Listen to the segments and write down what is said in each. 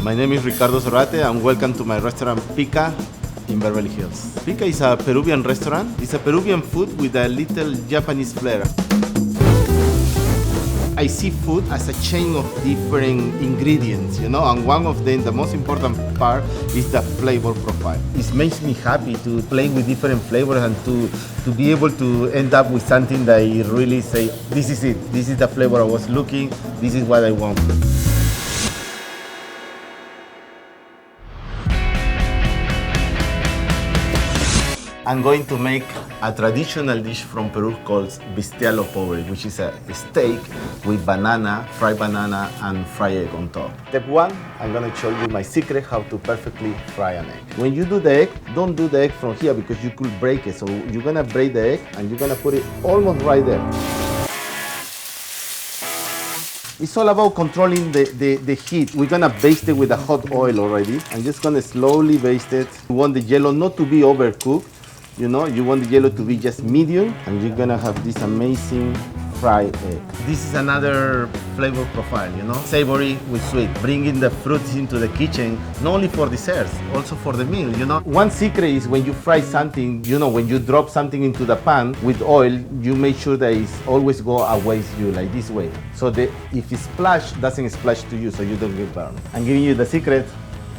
My name is Ricardo Zarate and welcome to my restaurant Picca in Beverly Hills. Picca is a Peruvian restaurant. It's a Peruvian food with a little Japanese flair. I see food as a chain of different ingredients, and one of them, the most important part, is the flavor profile. It makes me happy to play with different flavors and to be able to end up with something that I really say, this is it, this is the flavor I was looking, this is what I want. I'm going to make a traditional dish from Peru called bistec al pobre, which is a steak with banana, fried banana, and fried egg on top. Step one, I'm going to show you my secret how to perfectly fry an egg. When you do the egg, don't do the egg from here because you could break it. So you're going to break the egg and you're going to put it almost right there. It's all about controlling the heat. We're gonna baste it with a hot oil already. I'm just gonna slowly baste it. You want the yellow not to be overcooked. You want the yellow to be just medium, and you're gonna have this amazing fried egg. This is another flavor profile, savory with sweet. Bringing the fruits into the kitchen, not only for desserts, also for the meal, One secret is when you fry something, when you drop something into the pan with oil, you make sure that it's always go away you like this way. So if it splash, doesn't splash to you, so you don't get burned. I'm giving you the secret,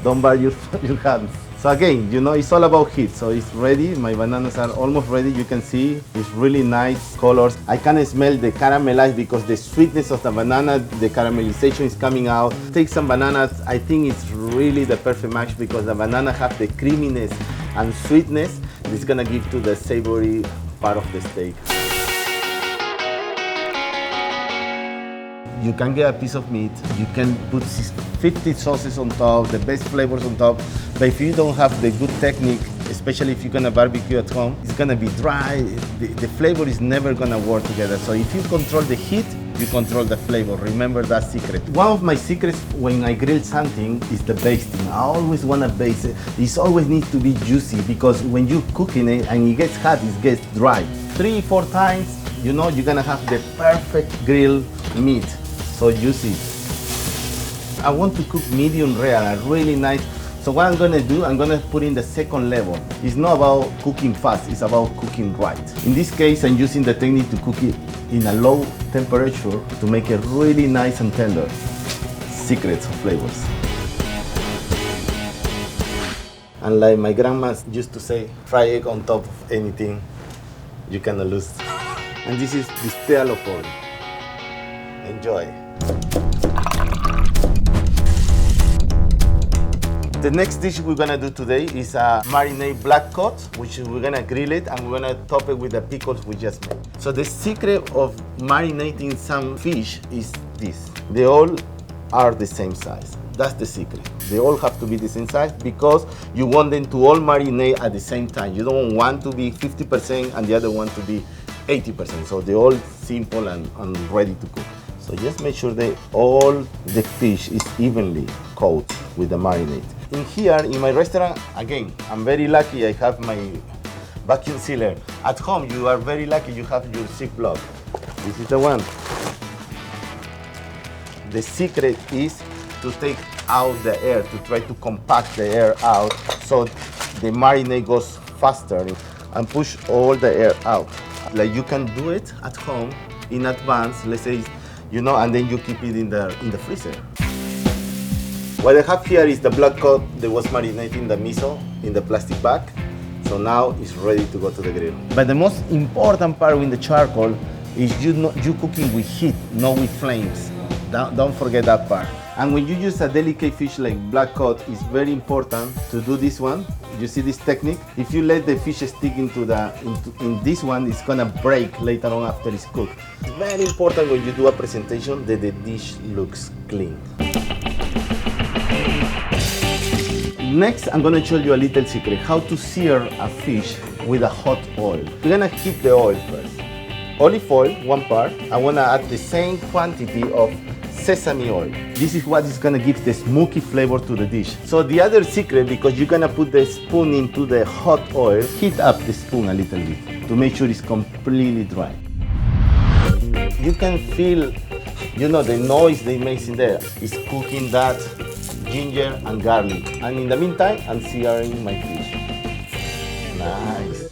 don't burn your hands. So again, it's all about heat. So it's ready. My bananas are almost ready. You can see it's really nice colors. I can smell the caramelized because the sweetness of the banana, the caramelization is coming out. Take some bananas. I think it's really the perfect match because the banana have the creaminess and sweetness. It's gonna give to the savory part of the steak. You can get a piece of meat, you can put 50 sauces on top, the best flavors on top, but if you don't have the good technique, especially if you're gonna barbecue at home, it's gonna be dry, the flavor is never gonna work together. So if you control the heat, you control the flavor. Remember that secret. One of my secrets when I grill something is the basting. I always wanna baste it. It always needs to be juicy because when you're cooking it and it gets hot, it gets dry. 3-4 times, you're gonna have the perfect grilled meat. So juicy. I want to cook medium rare, really nice. So what I'm gonna do, I'm gonna put in the second level. It's not about cooking fast, it's about cooking right. In this case, I'm using the technique to cook it in a low temperature to make it really nice and tender. Secrets of flavors. And like my grandma used to say, fry egg on top of anything, you cannot lose. And this is bistec al pobre. Enjoy. The next dish we're gonna do today is a marinade black cod, which we're gonna grill it and we're gonna top it with the pickles we just made. So the secret of marinating some fish is this. They all are the same size. That's the secret. They all have to be the same size because you want them to all marinate at the same time. You don't want one to be 50% and the other one to be 80%. So they're all simple and ready to cook. So just make sure that all the fish is evenly coated with the marinade. In here, in my restaurant, again, I'm very lucky I have my vacuum sealer. At home, you are very lucky you have your Ziploc. This is the one. The secret is to take out the air, to try to compact the air out so the marinade goes faster and push all the air out. Like you can do it at home in advance, let's say, and then you keep it in the freezer. What I have here is the black cod that was marinated in the miso in the plastic bag. So now it's ready to go to the grill. But the most important part with the charcoal is you cooking with heat, not with flames. Don't forget that part. And when you use a delicate fish like black cod, it's very important to do this one. You see this technique? If you let the fish stick in this one, it's gonna break later on after it's cooked. It's very important when you do a presentation that the dish looks clean. Next, I'm gonna show you a little secret, how to sear a fish with a hot oil. We're gonna heat the oil first. Olive oil, 1 part. I wanna add the same quantity of sesame oil. This is what is gonna give the smoky flavor to the dish. So the other secret, because you're gonna put the spoon into the hot oil, heat up the spoon a little bit to make sure it's completely dry. You can feel, the noise they make in there. It's cooking that ginger, and garlic. And in the meantime, I'm searing my fish. Nice.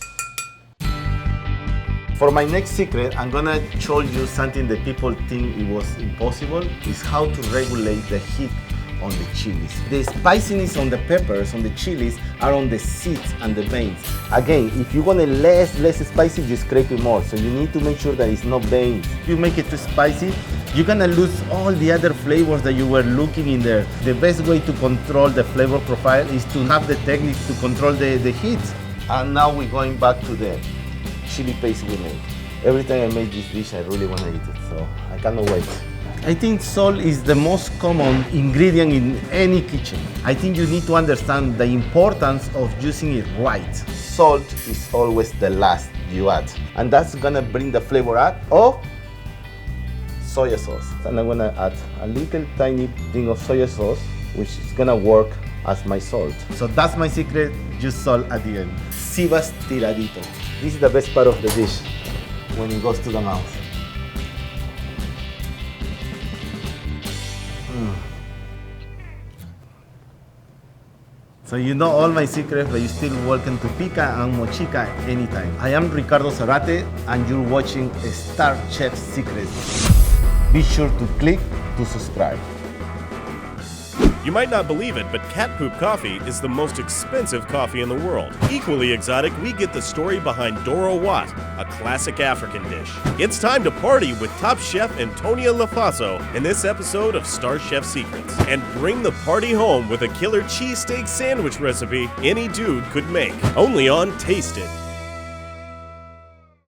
For my next secret, I'm gonna show you something that people think it was impossible, is how to regulate the heat on the chilies. The spiciness on the peppers, on the chilies, are on the seeds and the veins. Again, if you want it less spicy, you scrape it more. So you need to make sure that it's not veins. If you make it too spicy, you're gonna lose all the other flavors that you were looking in there. The best way to control the flavor profile is to have the techniques to control the heat. And now we're going back to the chili paste we made. Every time I make this dish, I really want to eat it, so I cannot wait. I think salt is the most common ingredient in any kitchen. I think you need to understand the importance of using it right. Salt is always the last you add, and that's gonna bring the flavor out of soy sauce. And I'm gonna add a little tiny thing of soy sauce, which is gonna work as my salt. So that's my secret, use salt at the end. Sivas tiradito. This is the best part of the dish, when it goes to the mouth. So you know all my secrets, but you're still welcome to Picca and Mochica anytime. I am Ricardo Zarate, and you're watching Star Chef Secrets. Be sure to click to subscribe. You might not believe it, but cat poop coffee is the most expensive coffee in the world. Equally exotic, we get the story behind Doro Wat, a classic African dish. It's time to party with top chef Antonia Lafaso in this episode of Star Chef Secrets. And bring the party home with a killer cheesesteak sandwich recipe any dude could make. Only on Taste It.